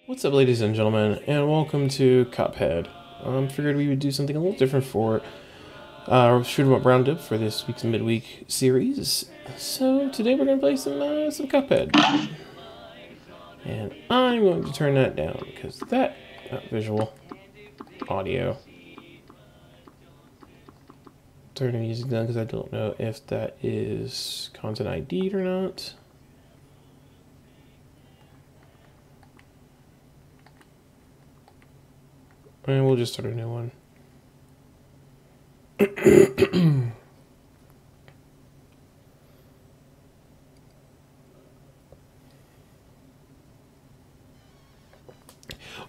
What's up, ladies and gentlemen, and welcome to Cuphead. Figured we would do something a little different for Shoot 'em Up Roundup for this week's midweek series. So today we're gonna play some Cuphead, and I'm going to turn that down because that visual, audio. Turn the music down because I don't know if that is content ID'd or not. And we'll just start a new one.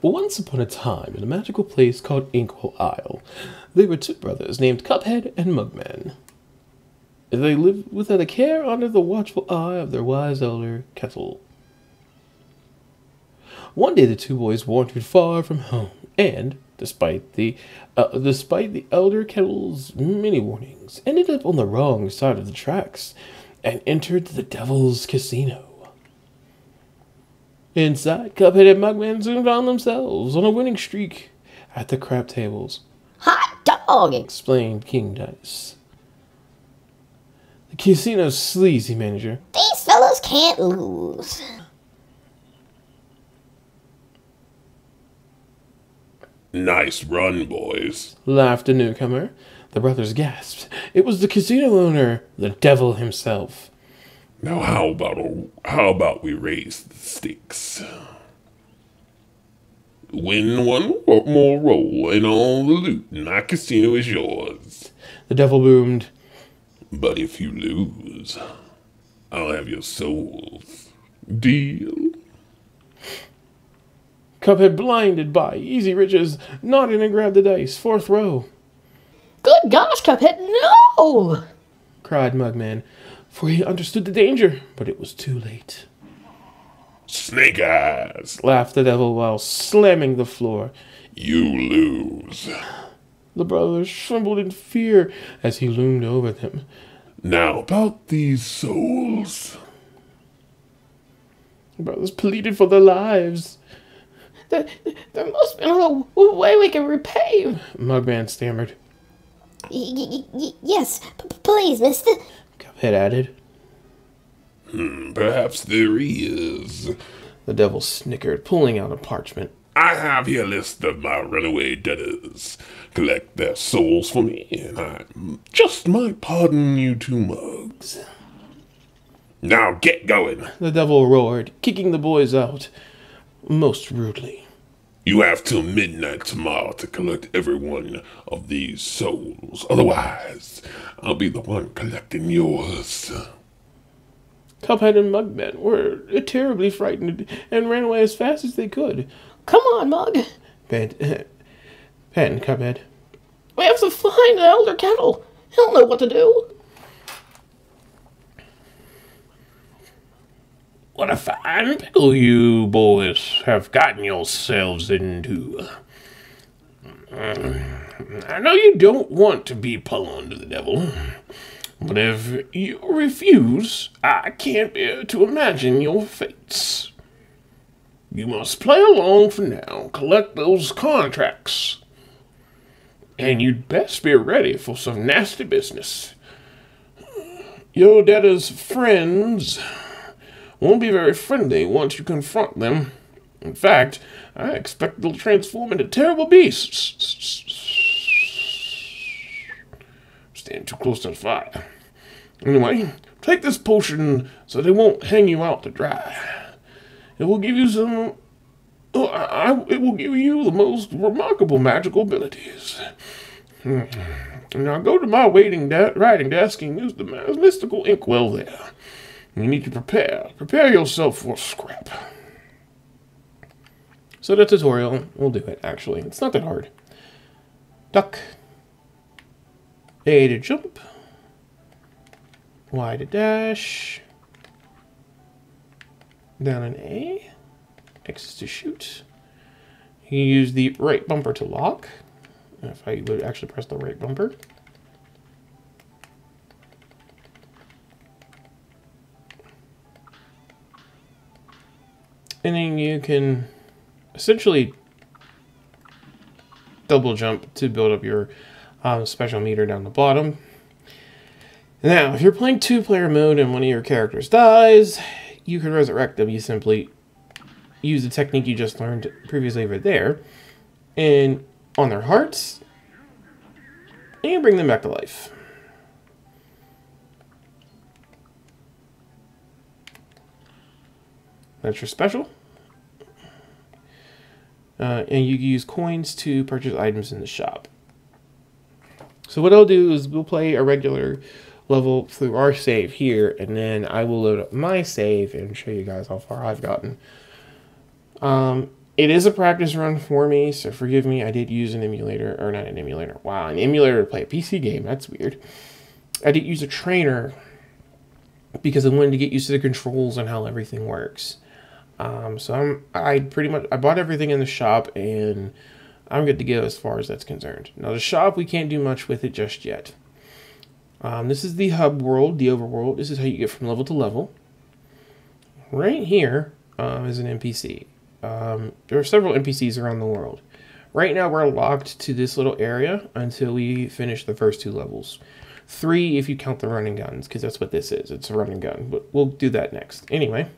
Once upon a time, in a magical place called Inkwell Isle, there were two brothers named Cuphead and Mugman. They lived without a care under the watchful eye of their wise elder, Kettle. One day the two boys wandered far from home, and, despite the elder Kettle's many warnings, ended up on the wrong side of the tracks and entered the Devil's Casino. Inside, Cuphead and Mugman soon found themselves on a winning streak at the crap tables. Hot dog! Explained King Dice, the casino's sleazy manager. These fellows can't lose. Nice run, boys. Laughed a newcomer. The brothers gasped. It was the casino owner, the devil himself. Now how about we raise the stakes? Win one more roll and all the loot in my casino is yours. The devil boomed. But if you lose, I'll have your souls. Deal? Cuphead, blinded by easy riches, nodded and grabbed the dice. Fourth row. Good gosh, Cuphead, no! Cried Mugman, for he understood the danger, but it was too late. Snake eyes! Laughed the devil while slamming the floor. You lose. The brothers trembled in fear as he loomed over them. Now about these souls. The brothers pleaded for their lives. There must be no way we can repay. Mugman stammered. Yes, please, mister. Cuphead added. Perhaps there is. The devil snickered, pulling out a parchment. I have here a list of my runaway debtors. Collect their souls for me, and I just might pardon you two mugs. Now get going. The devil roared, kicking the boys out, most rudely. You have till midnight tomorrow to collect every one of these souls. Otherwise, I'll be the one collecting yours. Cuphead and Mugman were terribly frightened and ran away as fast as they could. Come on, Mug. Panted Cuphead. We have to find the Elder Kettle. He'll know what to do. What a fine pickle you boys have gotten yourselves into. I know you don't want to be pawned to the devil, but if you refuse, I can't bear to imagine your fates. You must play along for now, collect those contracts, and you'd best be ready for some nasty business. Your debtor's friends won't be very friendly once you confront them. In fact, I expect they'll transform into terrible beasts. Stand too close to the fire. Anyway, take this potion so they won't hang you out to dry. It will give you it will give you the most remarkable magical abilities. Now go to my writing desk and use the mystical inkwell there. You need to prepare yourself for scrap. So the tutorial, we'll do it actually. It's not that hard. Duck. A to jump. Y to dash. Down an A. X is to shoot. You use the right bumper to lock. If I would actually press the right bumper. And then you can essentially double jump to build up your special meter down the bottom. Now, if you're playing 2-player mode and one of your characters dies, you can resurrect them. You simply use the technique you just learned previously over there, and on their hearts, and you bring them back to life. That's your special. And you use coins to purchase items in the shop. So what I'll do is we'll play a regular level through our save here, and then I will load up my save and show you guys how far I've gotten. It is a practice run for me, so forgive me. I did use an emulator, or not an emulator. Wow, an emulator to play a PC game. That's weird. I did use a trainer because I wanted to get used to the controls and how everything works. So I bought everything in the shop, and I'm good to go as far as that's concerned. Now the shop, we can't do much with it just yet. This is the hub world, the overworld. This is how you get from level to level. Right here is an NPC. There are several NPCs around the world. Right now we're locked to this little area until we finish the first 2 levels. 3 if you count the running guns, because that's what this is. It's a running gun, but we'll do that next. Anyway.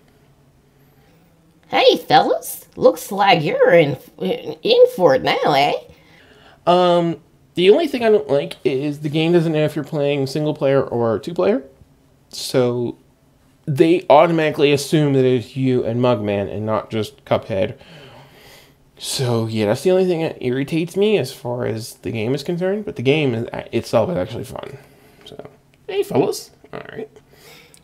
Hey, fellas. Looks like you're in for it now, eh? The only thing I don't like is the game doesn't know if you're playing single player or 2-player. So they automatically assume that it's you and Mugman and not just Cuphead. So yeah, that's the only thing that irritates me as far as the game is concerned. But the game itself is actually fun. So, hey, fellas. All right.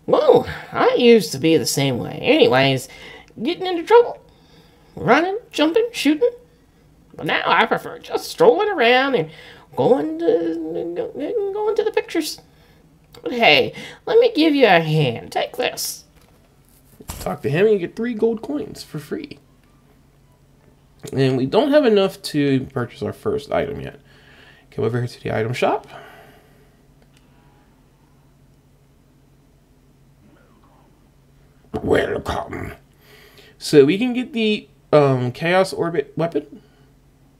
Well, I used to be the same way. Anyways, getting into trouble. Running, jumping, shooting. But now I prefer just strolling around and going to the pictures. But hey, let me give you a hand. Take this. Talk to him and you get 3 gold coins for free. And we don't have enough to purchase our first item yet. Come over here to the item shop. Welcome. So we can get the Chaos Orbit weapon.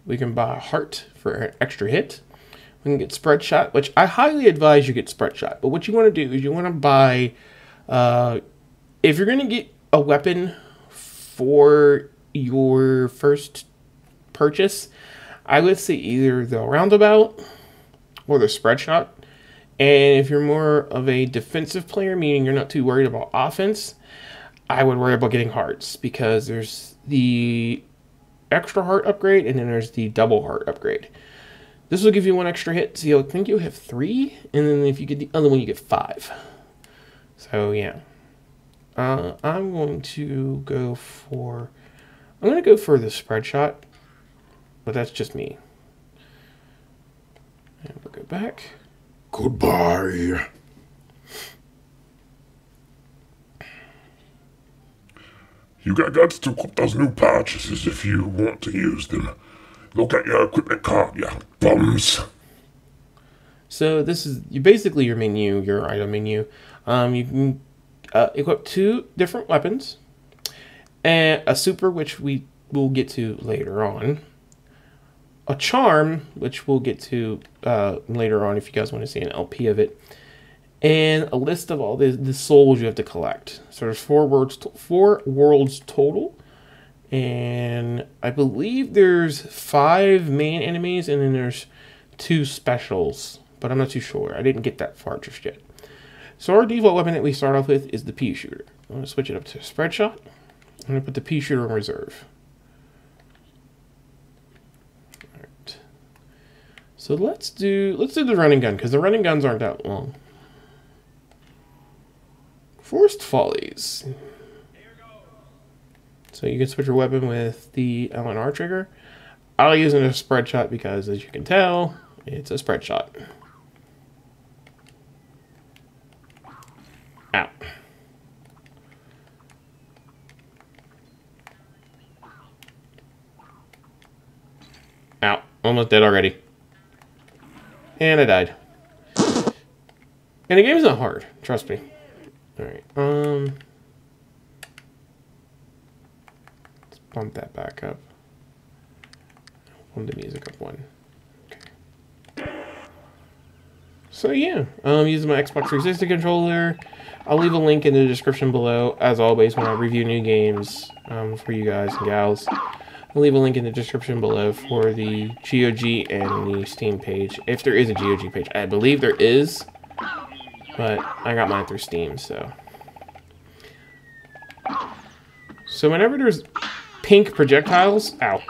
We can buy a heart for an extra hit. We can get spread shot, which I highly advise you get spread shot. But what you want to do is you want to buy, if you're going to get a weapon for your first purchase, I would say either the roundabout or the spread shot. And if you're more of a defensive player, meaning you're not too worried about offense, I would worry about getting hearts, because there's the extra heart upgrade and then there's the double heart upgrade. This will give you 1 extra hit, so you'll think you'll have 3, and then if you get the other one, you get 5. So yeah, I'm going to go for the spread shot, but that's just me. And we'll go back. Goodbye. You got guts to equip those new purchases if you want to use them. Look at your equipment card, you bums. So this is basically your menu, your item menu. You can equip 2 different weapons, and a super, which we will get to later on. A charm, which we'll get to later on if you guys want to see an LP of it. And a list of all the souls you have to collect. So there's 4 worlds total. And I believe there's 5 main enemies and then there's 2 specials. But I'm not too sure. I didn't get that far just yet. So our default weapon that we start off with is the pea shooter. I'm going to switch it up to a spread shot. I'm going to put the pea shooter in reserve. Alright. So let's do the running gun, because the running guns aren't that long. Forced Follies. So you can switch your weapon with the LNR trigger. I'll use it as a spread shot because, as you can tell, it's a spread shot. Ow. Ow. Almost dead already. And I died. And the game's not hard, trust me. Alright, let's bump that back up. On the music up 1. Okay. So yeah, using my Xbox 360 controller. I'll leave a link in the description below, as always, when I review new games for you guys and gals. I'll leave a link in the description below for the GOG and the Steam page, if there is a GOG page. I believe there is, but I got mine through Steam, so. So whenever there's pink projectiles, ow.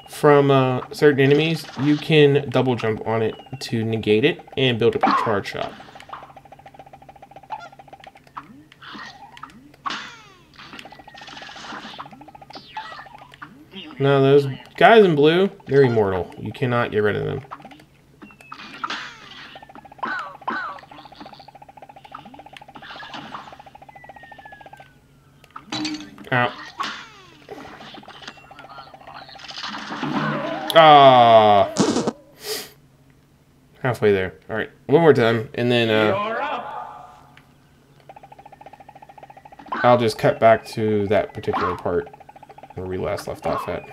From certain enemies, you can double jump on it to negate it and build up a charge shot. Now those guys in blue, they're immortal. You cannot get rid of them. Ow. Ah, halfway there. All right, one more time, and then I'll just cut back to that particular part where we last left off at.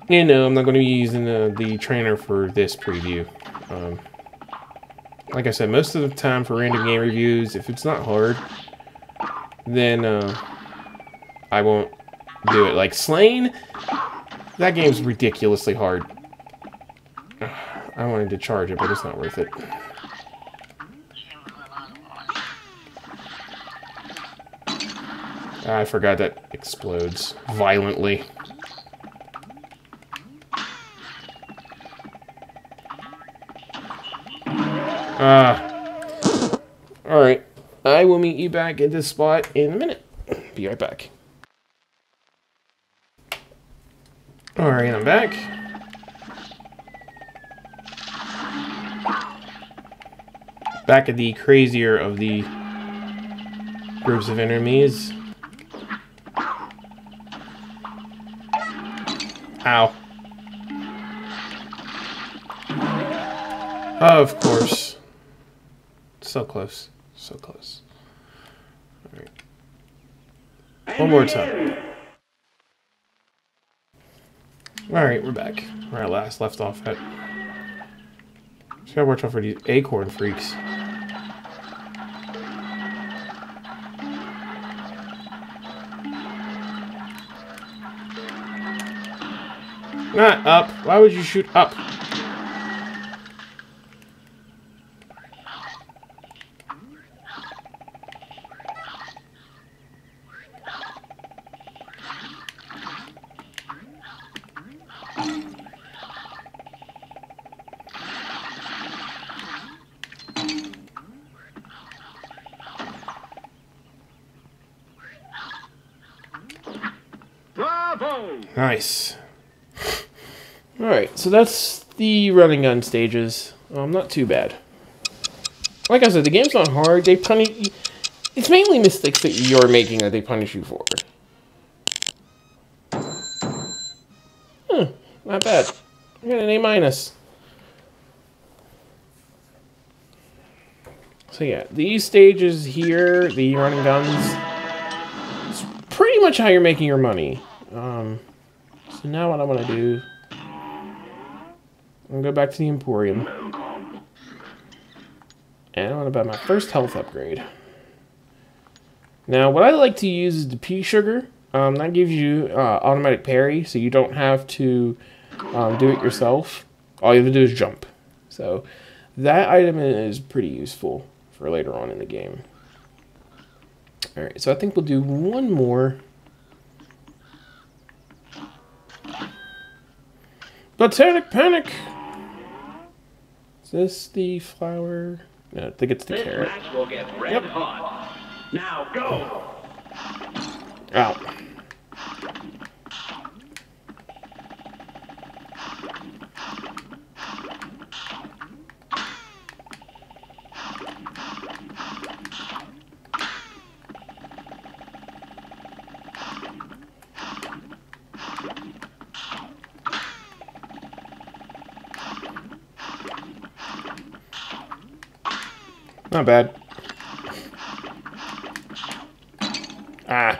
And no, I'm not going to be using the trainer for this preview. Like I said, most of the time for random game reviews, if it's not hard, then I won't do it. Like Slain. That game's ridiculously hard. I wanted to charge it, but it's not worth it. I forgot that explodes violently. Alright. I will meet you back at this spot in a minute. Be right back. Alright, I'm back. Back at the crazier of the groups of enemies. Ow. Of course. So close. So close. Alright. One more time. Alright, we're back. Where I last left off at. Just gotta watch out for these acorn freaks. Not up. Why would you shoot up? Nice. Alright, so that's the run and gun stages. Not too bad. Like I said, the game's not hard. They punish you. It's mainly mistakes that you're making that they punish you for. Not bad. I got an A-. So yeah, these stages here, the run and guns, it's pretty much how you're making your money. So now what I want to do, I'm going to go back to the Emporium. And I want to buy my first health upgrade. Now, what I like to use is the pea sugar. That gives you automatic parry, so you don't have to do it yourself. All you have to do is jump. So that item is pretty useful for later on in the game. Alright, so I think we'll do one more. Botanic Panic! Is this the flower? No, I think it's the carrot. Will get red hot. Now go! Ow. Not bad. Ah.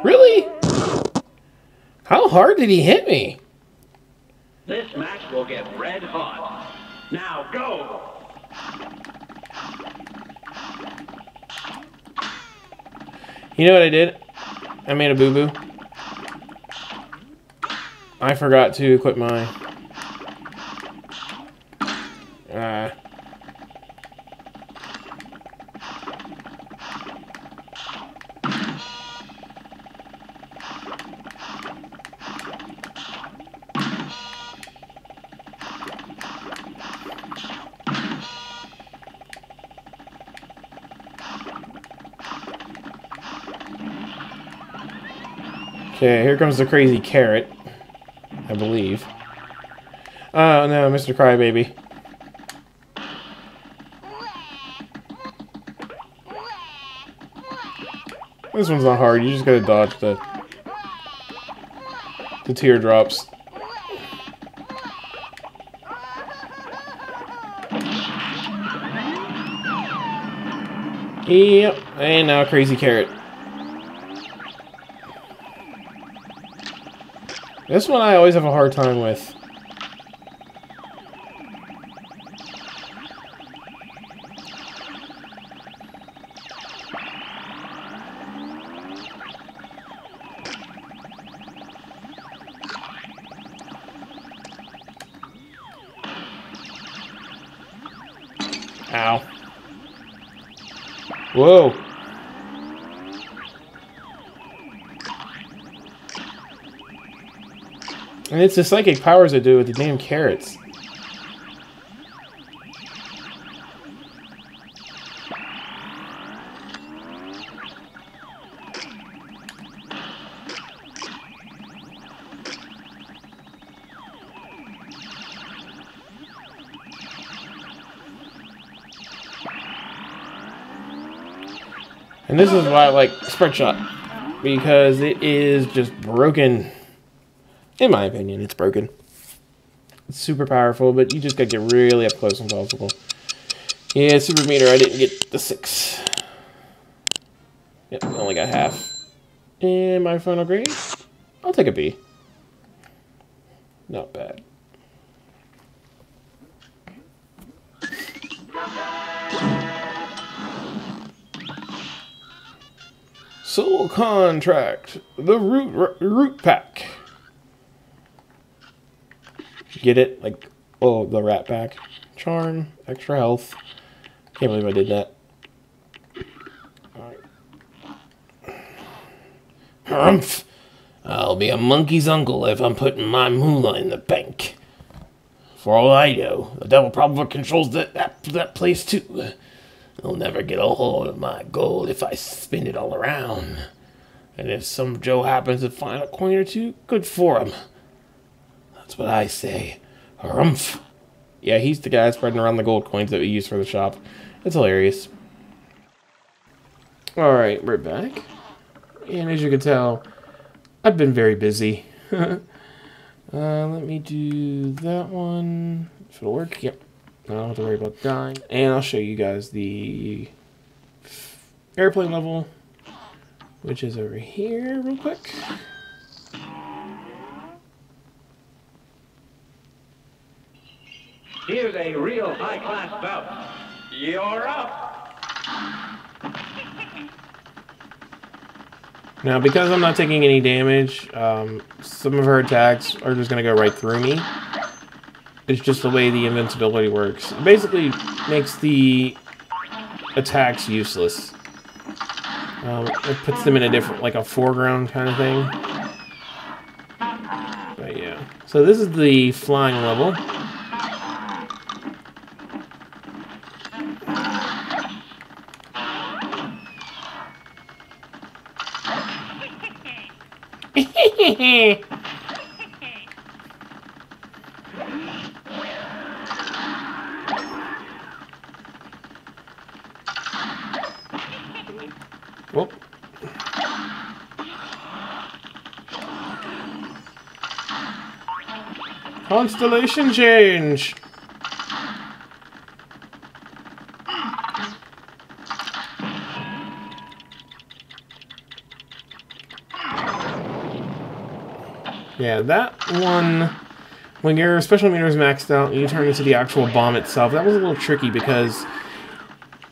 Really? How hard did he hit me? This match will get red hot. Now go! You know what I did? I made a boo-boo. I forgot to equip my... Okay, here comes the crazy carrot. I believe. Oh no, Mr. Crybaby. This one's not hard, you just gotta dodge the teardrops. Yep, and now crazy carrot. This one I always have a hard time with. Ow. Whoa. And it's the psychic powers that do with the damn carrots. And this is why I like Spread Shot, because it is just broken. In my opinion, it's broken. It's super powerful, but you just gotta get really up close and possible. Yeah, Super Meter, I didn't get the 6. Yep, I only got half. And my final grade? I'll take a B. Not bad. Soul Contract, the root pack. Get it? Like, oh, the rat pack. Charm, extra health. Can't believe I did that. Alright. Humph! I'll be a monkey's uncle if I'm putting my moolah in the bank. For all I know, the devil probably controls that place too. They'll never get a hold of my gold if I spin it all around. And if some Joe happens to find a coin or two, good for him. That's what I say. Harumph. Yeah, he's the guy spreading around the gold coins that we use for the shop. It's hilarious. Alright, we're back. And as you can tell, I've been very busy. Let me do that one. If it'll work, yep. I don't have to worry about dying. And I'll show you guys the airplane level, which is over here real quick. Here's a real high-class bout. You're up. Now, because I'm not taking any damage, some of her attacks are just going to go right through me. It's just the way the invincibility works. It basically makes the attacks useless. It puts them in a different, like a foreground kind of thing. But yeah. So this is the flying level. Whoop. Constellation change. Yeah, that one, when your special meter is maxed out and you turn into the actual bomb itself, that was a little tricky because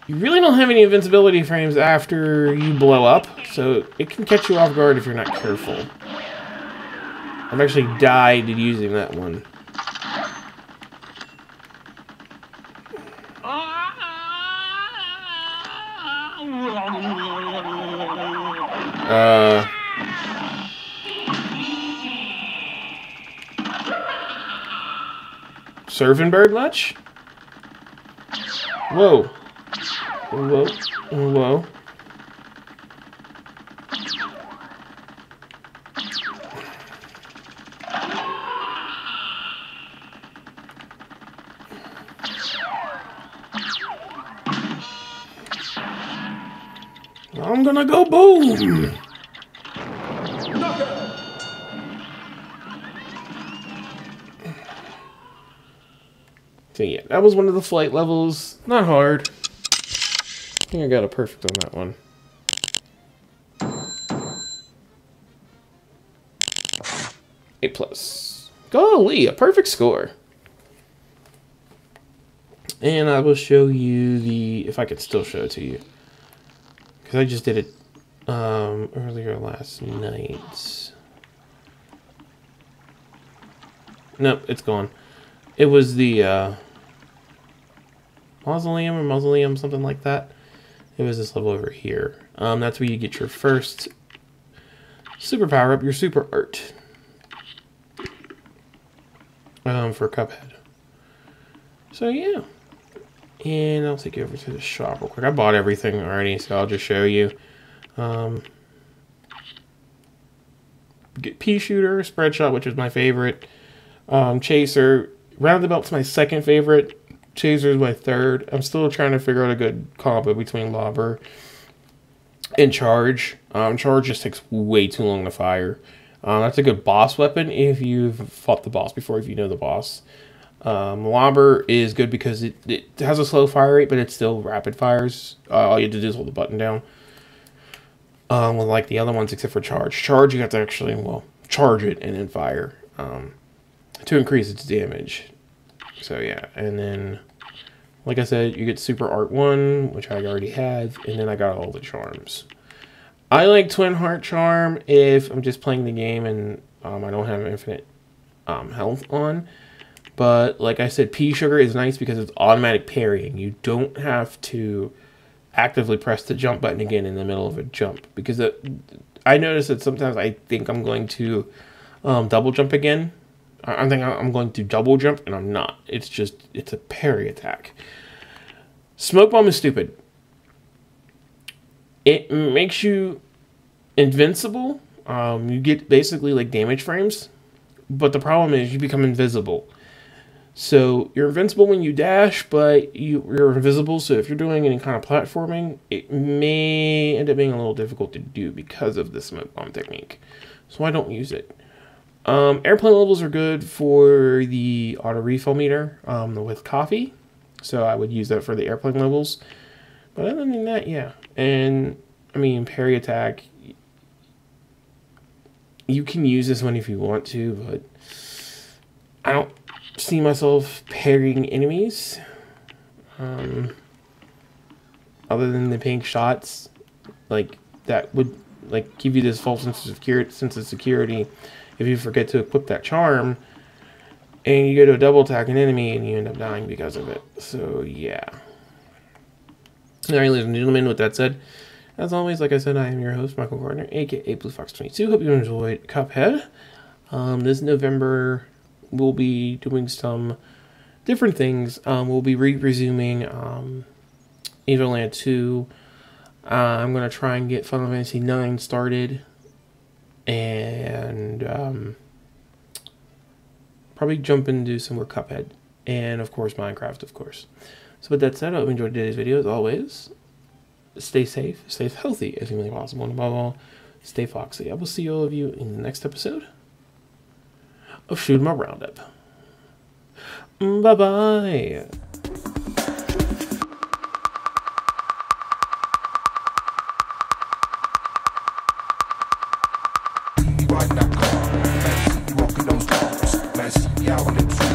you really don't have any invincibility frames after you blow up, so it can catch you off guard if you're not careful. I've actually died using that one. Surfing bird much? Whoa. Whoa. Whoa. I'm gonna go boom! So yeah, that was one of the flight levels. Not hard. I think I got a perfect on that one. A+. Golly, a perfect score. And I will show you the, if I could still show it to you, because I just did it earlier last night. Nope, it's gone. It was the mausoleum, something like that. It was this level over here. That's where you get your first super power up, your super art. For Cuphead. So yeah. And I'll take you over to the shop real quick. I bought everything already, so I'll just show you. Get pea shooter, spread shot, which is my favorite. Chaser, roundabout's my second favorite. Chaser is my third. I'm still trying to figure out a good combo between lobber and charge. Charge just takes way too long to fire. That's a good boss weapon if you've fought the boss before, if you know the boss. Lobber is good because it has a slow fire rate, but it still rapid fires. All you have to do is hold the button down. Well, like the other ones, except for charge. Charge, you have to actually, well, charge it and then fire to increase its damage. So yeah, and then, like I said, you get Super Art 1, which I already have, and then I got all the charms. I like Twin Heart Charm if I'm just playing the game and I don't have infinite health on. But like I said, Pea Sugar is nice because it's automatic parrying. You don't have to actively press the jump button again in the middle of a jump. Because I notice that sometimes I think I'm going to double jump again. I think I'm going to double jump, and I'm not. It's a parry attack. Smoke Bomb is stupid. It makes you invincible. You get basically like damage frames. But the problem is you become invisible. So you're invincible when you dash, but you're invisible. So if you're doing any kind of platforming, it may end up being a little difficult to do because of the smoke bomb technique. So I don't use it. Airplane levels are good for the auto refill meter with coffee. So I would use that for the airplane levels. But other than that, yeah. And I mean, parry attack. You can use this one if you want to, but I don't see myself parrying enemies. Other than the pink shots, like that would like give you this false sense of security if you forget to equip that charm and you go to double attack an enemy and you end up dying because of it. So yeah. Alright, ladies and gentlemen, with that said, as always, like I said, I am your host, Michael Gardner, aka Blue Fox 22. Hope you enjoyed Cuphead. This November, we'll be doing some different things. We'll be resuming Evoland 2. I'm going to try and get Final Fantasy 9 started. And probably jump into some more Cuphead. And, of course, Minecraft, of course. So with that said, I hope you enjoyed today's video, as always. Stay safe, stay healthy as humanly possible, and above all, stay foxy. I will see all of you in the next episode of Shoot 'em Up Roundup. Bye-bye. Ride that car, fancy out in time.